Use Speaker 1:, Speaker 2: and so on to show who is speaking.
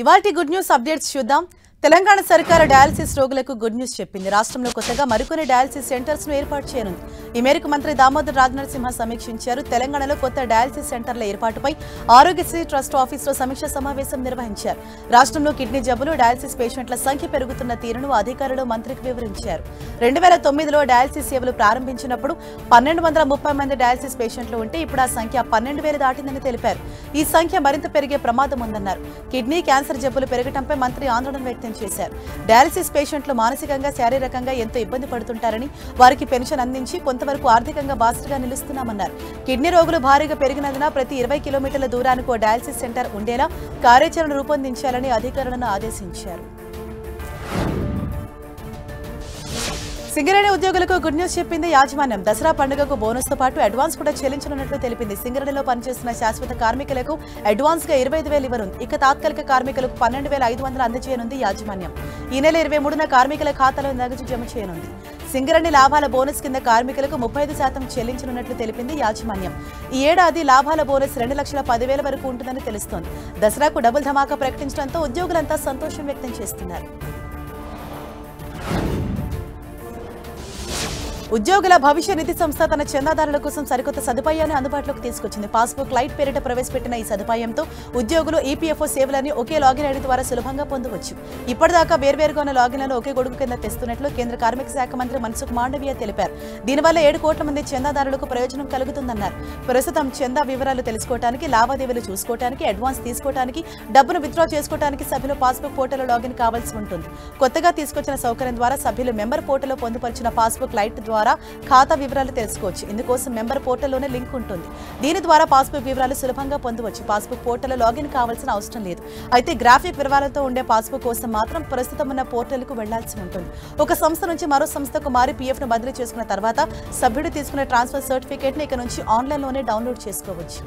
Speaker 1: ఇవాల్టి good news updates చూద్దాం. తెలంగాణ సర్కార్ డయాలసిస్ రోగులకు గుడ్ న్యూస్ చెప్పింది. రాష్ట్రంలో కొత్తగా మరికొన్ని డయాలసిస్ సెంటర్స్ ను ఏర్పాటు చేయనుంది. ఈ మేరకు మంత్రి దామోదర్ రాజనరసింహ సమీక్షించారు. తెలంగాణలో కొత్త డయాలసిస్ సెంటర్ల ఏర్పాటుపై ఆరోగ్యశ్రీ ట్రస్ట్ ఆఫీసులో సమీక్ష సమావేశం నిర్వహించారు. రాష్ట్రంలో కిడ్నీ జబ్బులు, డయాలసిస్ పేషెంట్ల సంఖ్య పెరుగుతున్న తీరును అధికారులు మంత్రికి వివరించారు. 2009లో డయాలసిస్ సేవలు ప్రారంభించినప్పుడు 1230 మంది డయాలసిస్ పేషెంట్లు ఉంటే ఇప్పుడు ఆ సంఖ్య 12,000 దాటిందని తెలిపారు. ఈ సంఖ్య మరింత పెరిగే ప్రమాదం ఉందన్నారు. కిడ్నీ, క్యాన్సర్ జబ్బులు పెరగడంపై మంత్రి ఆందోళన వ్యక్తం చేశారు. డయాలసిస్ పేషెంట్లు మానసికంగా, శారీరకంగా ఎంతో ఇబ్బంది పడుతుంటారని, వారికి పెన్షన్ అందించి కొంతవరకు ఆర్థికంగా బాసటగా నిలుస్తున్నామన్నారు. కిడ్నీ రోగులు భారీగా పెరిగినందున ప్రతి 20 కిలోమీటర్ల దూరానికి ఓ డయాలసిస్ సెంటర్ ఉండేలా కార్యాచరణ రూపొందించాలని అధికారులను ఆదేశించారు. సింగరేణి ఉద్యోగులకు గుడ్ న్యూస్ చెప్పింది యాజమాన్యం. దసరా పండుగకు బోనస్ తో పాటు అడ్వాన్స్ కూడా చెల్లించనున్నట్లు తెలిపింది. సింగరేణిలో పనిచేస్తున్న శాశ్వత కార్మికులకు అడ్వాన్స్ గా 25,000 ఇవ్వనుంది. ఇక తాత్కాలిక కార్మికులకు 12,500 అందజేయనుంది యాజమాన్యం. ఈ నెల 23న కార్మికుల ఖాతాలో నగదు జమ చేయనుంది. సింగరేణి లాభాల బోనస్ కింద కార్మికులకు 35% చెల్లించనున్నట్లు తెలిపింది యాజమాన్యం. ఈ ఏడాది లాభాల బోనస్ 2,10,000 వరకు ఉంటుందని తెలుస్తోంది. దసరాకు డబుల్ ధమాకా ప్రకటించడంతో ఉద్యోగులంతా సంతోషం వ్యక్తం చేస్తున్నారు. ఉద్యోగుల భవిష్య నిధి సంస్థ తన చందాదారుల కోసం సరికొత్త సదుపాయాన్ని అందుబాటులోకి తీసుకొచ్చింది. పాస్బుక్ లైట్ పేరిట ప్రవేశపెట్టిన ఈ సదుపాయంతో ఉద్యోగులు ఈపీఎఫ్ఓ సేవలని ఒకే లాగిన్ ఐడి ద్వారా సులభంగా పొందవచ్చు. ఇప్పటిదాకా వేర్వేరుగా ఉన్న లాగిన్లను ఒకే గొడుగు కింద తెస్తున్నట్లు కేంద్ర కార్మిక శాఖ మంత్రి మన్సుఖ్ మాండవీయ తెలిపారు. దీనివల్ల 7 కోట్ల మంది చందాదారులకు ప్రయోజనం కలుగుతుందన్నారు. ప్రస్తుతం చందా వివరాలు తెలుసుకోవడానికి, లావాదేవీలు చూసుకోవడానికి, అడ్వాన్స్ తీసుకోవడానికి, డబ్బును విత్డ్రా చేసుకోవడానికి సభ్యులు పాస్బుక్ పోర్టల్లో లాగిన్ కావాల్సి ఉంటుంది. కొత్తగా తీసుకొచ్చిన సౌకర్యం ద్వారా సభ్యులు మెంబర్ పోర్టల్లో పొందుపరిచిన పాస్బుక్ లైట్ ద్వారా ఖాతా వివరాలు తెలుసుకోవచ్చు. ఇందుకోసం మెంబర్ పోర్టల్లోనే లింక్ ఉంటుంది. దీని ద్వారా పాస్బుక్ వివరాలు సులభంగా పొందవచ్చు. పాస్బుక్ పోర్టల్లో లాగిన్ కావాల్సిన అవసరం లేదు. అయితే గ్రాఫిక్ వివరాలతో ఉండే పాస్బుక్ కోసం మాత్రం ప్రస్తుతం ఉన్న పోర్టల్కు వెళ్లాల్సి ఉంటుంది. ఒక సంస్థ నుంచి మరో సంస్థకు మారి పీఎఫ్ను బదిలీ చేసుకున్న తర్వాత సభ్యుడు తీసుకున్న ట్రాన్స్ఫర్ సర్టిఫికేట్ను ఇక నుంచి ఆన్లైన్లోనే డౌన్లోడ్ చేసుకోవచ్చు.